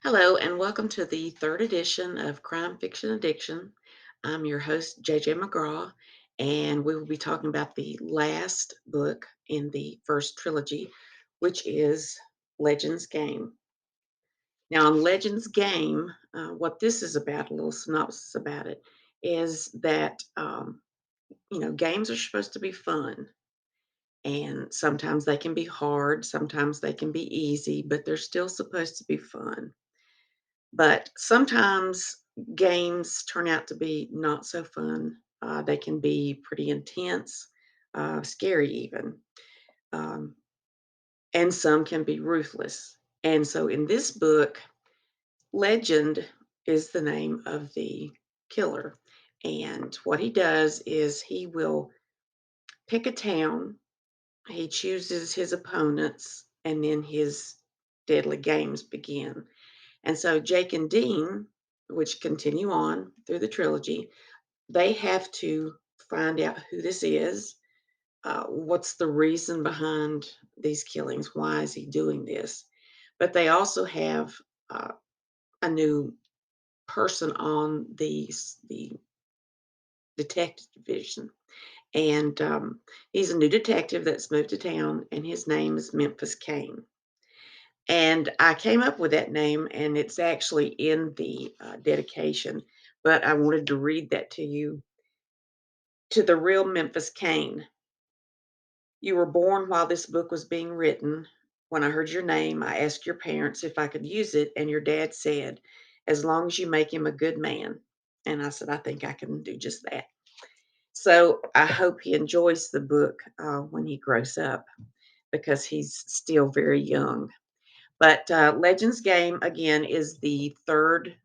Hello, and welcome to the third edition of Crime Fiction Addiction. I'm your host, JJ McGraw, and we will be talking about the last book in the first trilogy, which is Legends Game. Now, on Legends Game, what this is about, a little synopsis about it, is that, games are supposed to be fun. And sometimes they can be hard, sometimes they can be easy, but they're still supposed to be fun. But sometimes games turn out to be not so fun. They can be pretty intense, scary even, um, and some can be ruthless. And so in this book, Legend is the name of the killer. And what he does is he will pick a town, he chooses his opponents, and then his deadly games begin. And so Jake and Dean, which continue on through the trilogy, they have to find out who this is. What's the reason behind these killings? Why is he doing this? But they also have uh, a new person on the detective division, and he's a new detective that's moved to town, and his name is Memphis Kane. And I came up with that name, and it's actually in the dedication, but I wanted to read that to you. To the real Memphis Kane, you were born while this book was being written. When I heard your name, I asked your parents if I could use it, and your dad said, as long as you make him a good man. And I said, I think I can do just that. So I hope he enjoys the book when he grows up because he's still very young. But Legends Game, again, is the third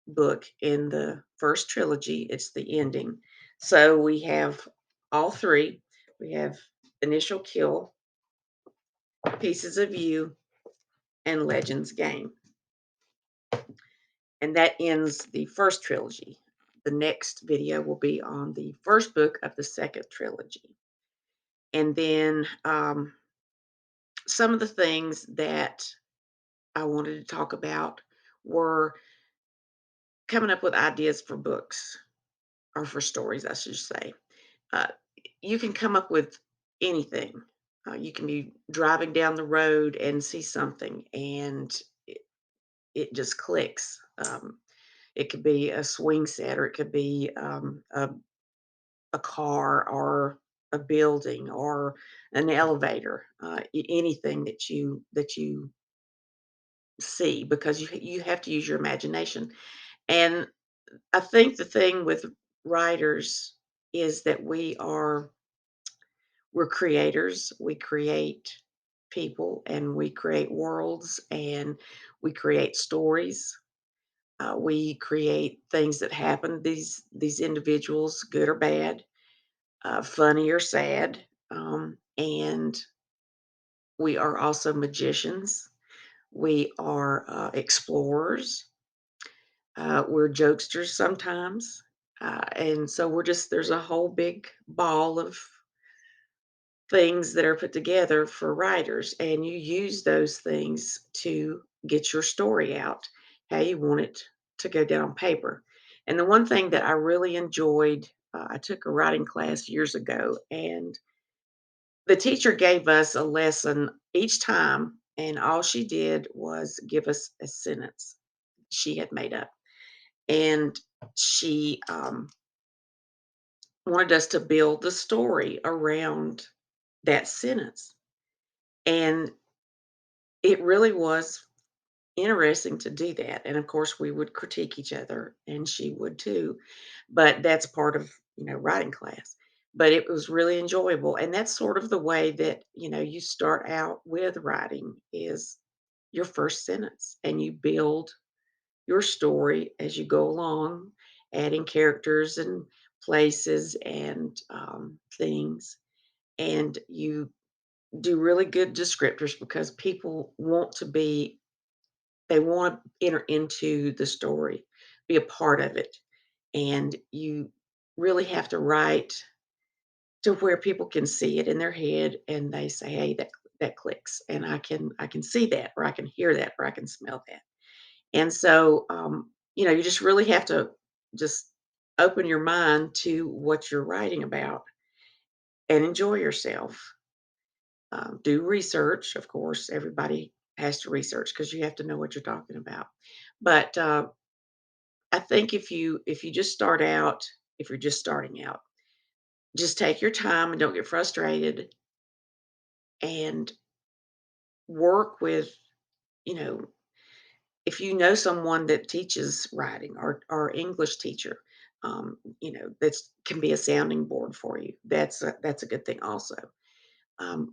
book in the first trilogy. It's the ending. So we have all three. We have Initial Kill, Pieces of You, and Legends Game. And that ends the first trilogy. The next video will be on the first book of the second trilogy. And then some of the things that I wanted to talk about were coming up with ideas for books or for stories, I should say. Uh, you can come up with anything. You can be driving down the road and see something, and it just clicks. It could be a swing set, or it could be a car, or a building, or an elevator. Anything that you see, because you have to use your imagination. And I think the thing with writers is that we're creators. We create people, and we create worlds, and we create stories. We create things that happen. These individuals, good or bad, funny or sad, and we are also magicians. We are explorers. We're jokesters sometimes, and so there's a whole big ball of things that are put together for writers, and you use those things to get your story out how you want it to go down on paper. And the one thing that I really enjoyed, I took a writing class years ago, and the teacher gave us a lesson each time, and all she did was give us a sentence she had made up. And she wanted us to build the story around that sentence. And it really was interesting to do that, and of course, we would critique each other, and she would too, but that's part of, writing class. But it was really enjoyable, and that's sort of the way that, you start out with writing is your first sentence, and you build your story as you go along, adding characters and places and, things, and you do really good descriptors because people want to be they wanna enter into the story, be a part of it, and you really have to write to where people can see it in their head, and they say, "Hey, that clicks, and I can see that, or I can hear that, or I can smell that." And so, you just really have to just open your mind to what you're writing about and enjoy yourself. Do research, of course. Everybody has to research because you have to know what you're talking about. But I think if you just start out, if you're just starting out, just take your time and don't get frustrated and work with, you know, if you know someone that teaches writing or English teacher, that's can be a sounding board for you. That's a good thing also.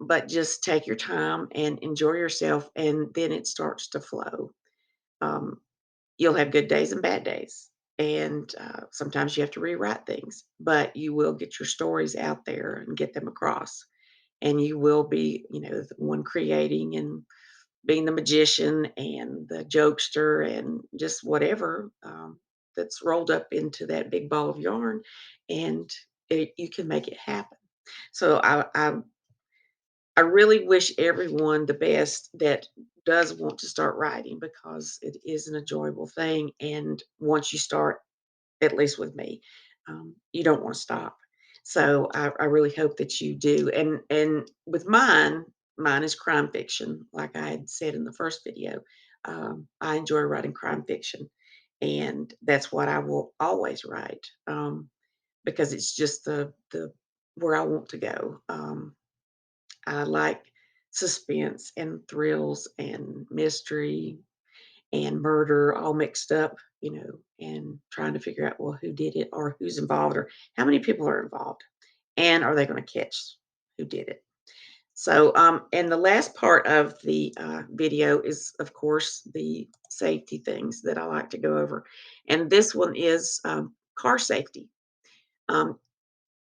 But just take your time and enjoy yourself, and then it starts to flow. Um, you'll have good days and bad days, and sometimes you have to rewrite things, but you will get your stories out there and get them across, and you will be, the one creating and being the magician and the jokester and just whatever that's rolled up into that big ball of yarn, and you can make it happen. So I really wish everyone the best that does want to start writing because it is an enjoyable thing. And once you start, at least with me, you don't want to stop. So I really hope that you do. And with mine is crime fiction. Like I had said in the first video, I enjoy writing crime fiction, and that's what I will always write because it's just the where I want to go. I like suspense and thrills and mystery and murder all mixed up, and trying to figure out, well, who did it or who's involved or how many people are involved and are they going to catch who did it. So, and the last part of the video is, of course, the safety things that I like to go over. And this one is car safety. Um,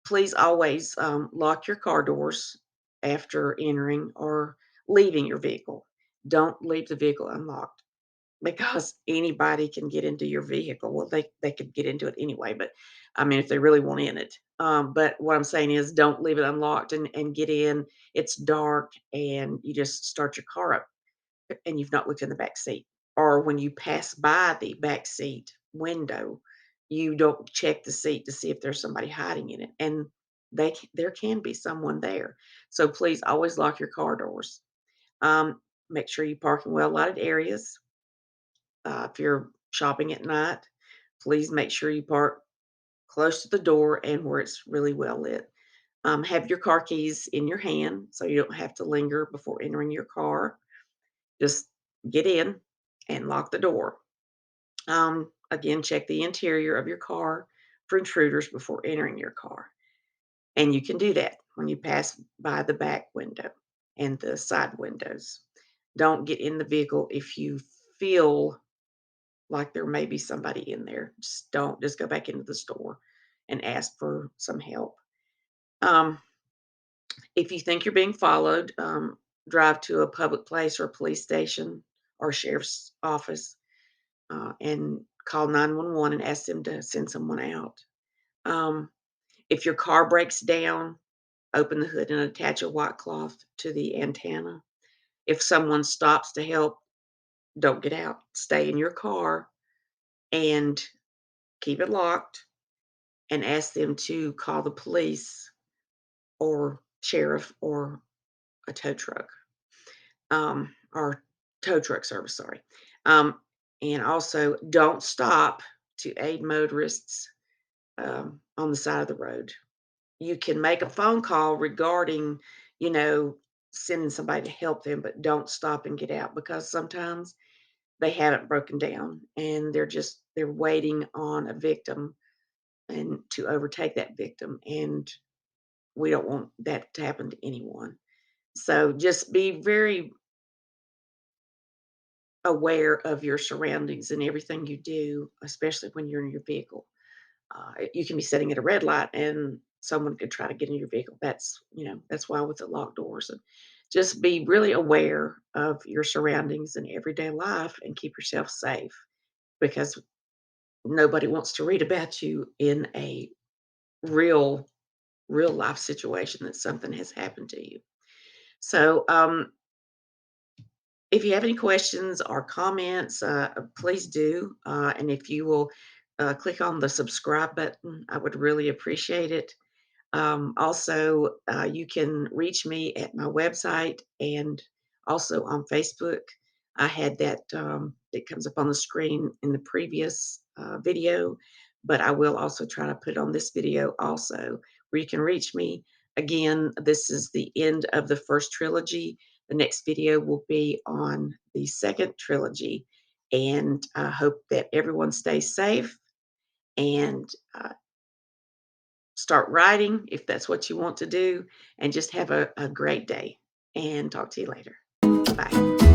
Please always lock your car doors after entering or leaving your vehicle. Don't leave the vehicle unlocked because anybody can get into your vehicle. Well, they could get into it anyway, but I mean, if they really want in it. But what I'm saying is, don't leave it unlocked and get in. It's dark and you just start your car up and you've not looked in the back seat. Or when you pass by the back seat window, you don't check the seat to see if there's somebody hiding in it, and there can be someone there. So please always lock your car doors. Um, Make sure you park in well-lighted areas. If you're shopping at night, please make sure you park close to the door and where it's really well lit. Have your car keys in your hand so you don't have to linger before entering your car. Just get in and lock the door. Again, check the interior of your car for intruders before entering your car. And you can do that when you pass by the back window and the side windows. Don't get in the vehicle if you feel like there may be somebody in there. Just don't. Just go back into the store and ask for some help. Um, if you think you're being followed, drive to a public place or a police station or sheriff's office and call 911 and ask them to send someone out. Um, if your car breaks down, open the hood and attach a white cloth to the antenna. If someone stops to help, don't get out. Stay in your car and keep it locked and ask them to call the police or sheriff or a tow truck, or tow truck service, sorry. Um, and also, don't stop to aid motorists on the side of the road. You can make a phone call regarding, you know, sending somebody to help them, but don't stop and get out because sometimes they haven't broken down and they're waiting on a victim and to overtake that victim. And we don't want that to happen to anyone. So just be very aware of your surroundings and everything you do, especially when you're in your vehicle. You can be sitting at a red light and someone could try to get in your vehicle. That's why with the locked doors. And just be really aware of your surroundings and everyday life and keep yourself safe because nobody wants to read about you in a real, real life situation that something has happened to you. So, If you have any questions or comments, please do. And if you will click on the subscribe button, I would really appreciate it. Also, you can reach me at my website and also on Facebook. I had that it comes up on the screen in the previous video, but I will also try to put it on this video also, where you can reach me. Again, this is the end of the first trilogy. The next video will be on the second trilogy, and I hope that everyone stays safe and start writing if that's what you want to do, and just have a great day. And talk to you later. Bye.